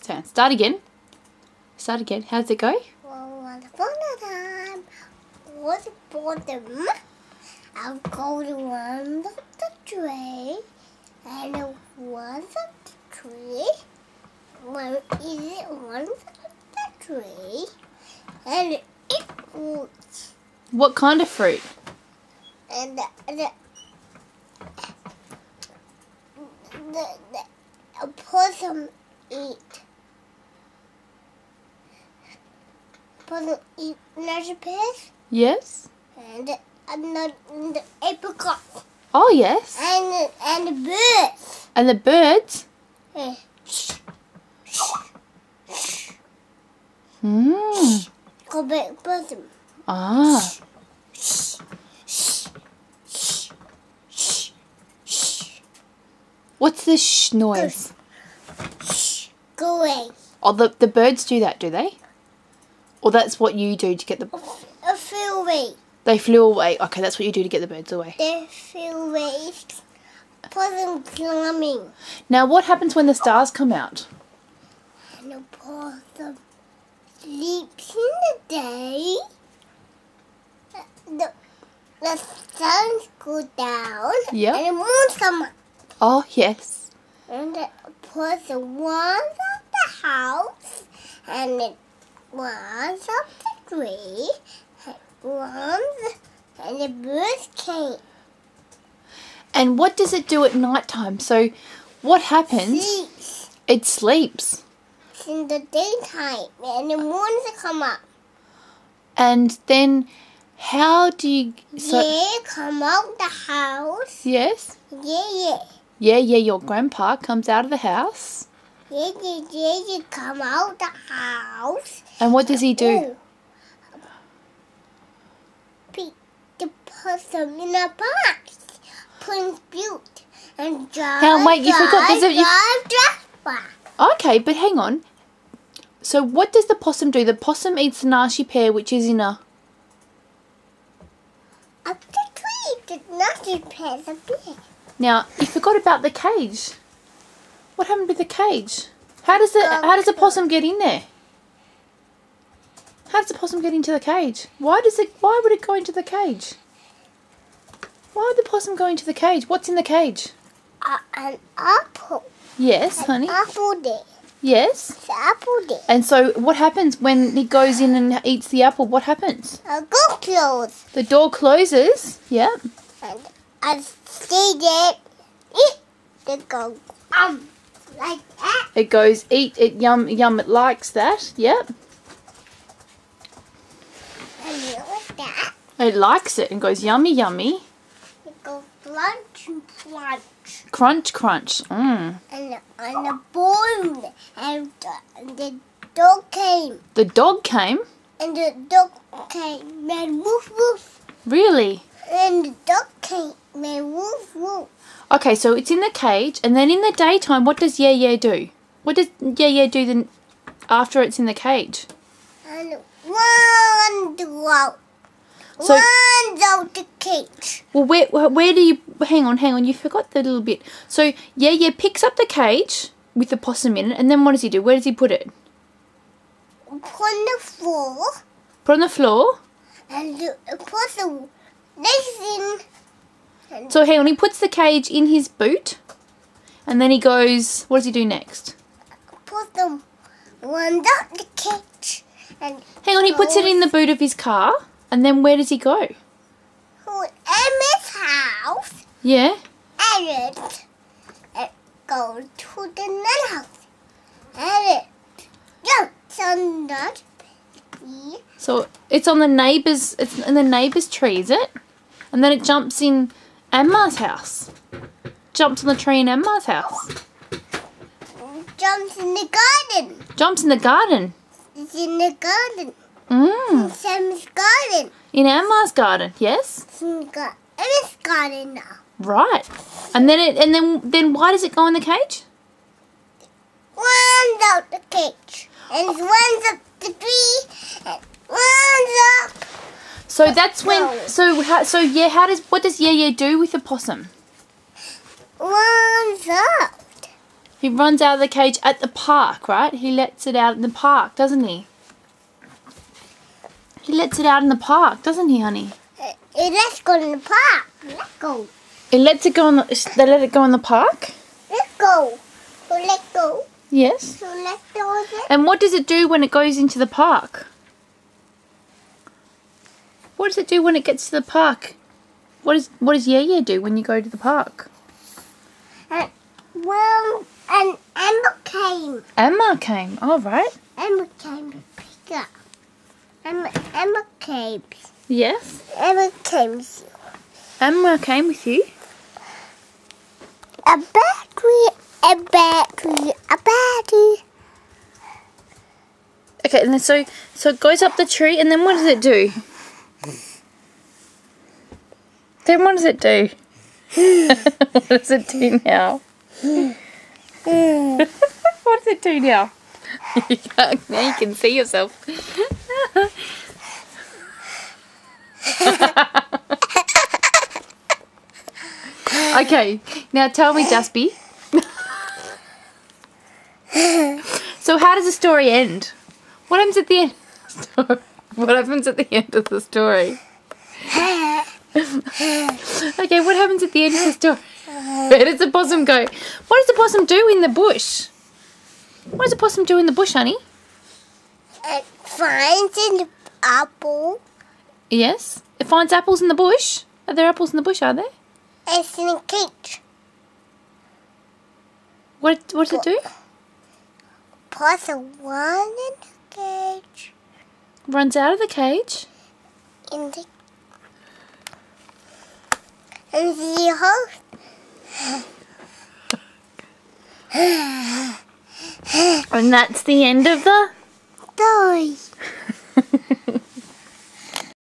Turn. Start again. Start again. How does it go? Well, once upon a time, was bottom. I'll go to one of the tree, and it was a tree. Where is it? One of the tree, and it fruits. What kind of fruit? And the possum eat. Possum eat marshmallows. Yes. And the apricot. Oh, yes. And the birds. And the birds? Yeah. Go back possum. Ah. What's the shh noise? Go away. Oh, the birds do that, do they? Or that's what you do to get the... Flew away. They flew away. Okay, that's what you do to get the birds away. They flew away. Possum climbing. Now, what happens when the stars come out? And the possum sleeps in the day. The sun goes down. Yep. And the moon comes up. Oh, yes. And the possum runs up the house. And it runs up the tree. And the birds came. And what does it do at night time? So, what happens? Sleeps It sleeps. in the daytime, and the moon come up. And then, how do you... Come out the house. Yes? Yeah. Yeah, your grandpa comes out of the house. Yeah, come out the house. And what does he do? Pick the possum in a box. Put in butte. And drive, Wait, you forgot there's a... drive. Okay, but hang on. So what does the possum do? The possum eats the nasty pear, which is in a... Up the tree, the nasty pears up there. Now, you forgot about the cage. What happened with the cage? How does the possum get in there? How does the possum get into the cage? Why would it go into the cage? Why would the possum go into the cage? What's in the cage? An apple. Yes, honey. Apple there. Yes. It's apple there. And so what happens when he goes in and eats the apple? What happens? A door close. The door closes. Yep. And I stay there. Eat. They go like that. It goes eat it yum. It likes that. Yep. And you like that. It likes it and goes yummy. It goes crunch and crunch. Crunch. Mmm. And the boom. And the dog came. The dog came. And the dog came. And woof woof. Really? And the dog came. And woof woof. Okay, so it's in the cage, and then in the daytime, what does Yeah do? What does Yeah do after it's in the cage? And runs out. So- Runs out the cage. Well, where do you... Hang on, you forgot the little bit. So, Yeah picks up the cage with the possum in it, and then what does he do? Where does he put it? On the floor. Put it on the floor? And the possum lays in. So, hang on, he puts the cage in his boot, and then he goes... What does he do next? Possum runs out the cage. And Hang on, he puts it in the boot of his car, and then where does he go? to Emma's house. Yeah? And it goes to the nut house. And it jumps on that tree. So, it's on the neighbour's... It's in the neighbour's tree, is it? And then it jumps in Emma's house. Jumps on the tree in Emma's house. Jumps in the garden. Jumps in the garden. It's in the garden. Mm. It's Emma's garden. In Emma's garden, yes? It's in Emma's garden now. Right. And then why does it go in the cage? Runs out the cage. And it runs up the tree. And runs up. So that's when... No. What does Yeah do with the possum? Runs up. He runs out of the cage at the park, right? He lets it out in the park, doesn't he? He lets it out in the park, doesn't he, honey? Let's go in the park. Let's go. He lets it go they let it go in the park? Let's go. So let's go. Yes. So let's go there. And what does it do when it goes into the park? What does it do when it gets to the park? What does Yeah do when you go to the park? Well, and Emma came. Emma came. All right. Emma came to pick up. Emma came. Yes. Emma came. Emma came with you. A battery, a battery, a battery. Okay, and then so it goes up the tree, and then what does it do? Then what does it do? What does it do now? What does it do now? Now you can see yourself. Okay, now tell me, Jasper. So how does the story end? What happens at the end? What happens at the end of the story? Okay, what happens at the end of the story? Where does the possum go? What does the possum do in the bush? What does the possum do in the bush, honey? It finds an apple. Yes? It finds apples in the bush? Are there apples in the bush, are there? It's in a cage. What does it do? Possum one in the cage. Runs out of the cage. In the house. And that's the end of the Story.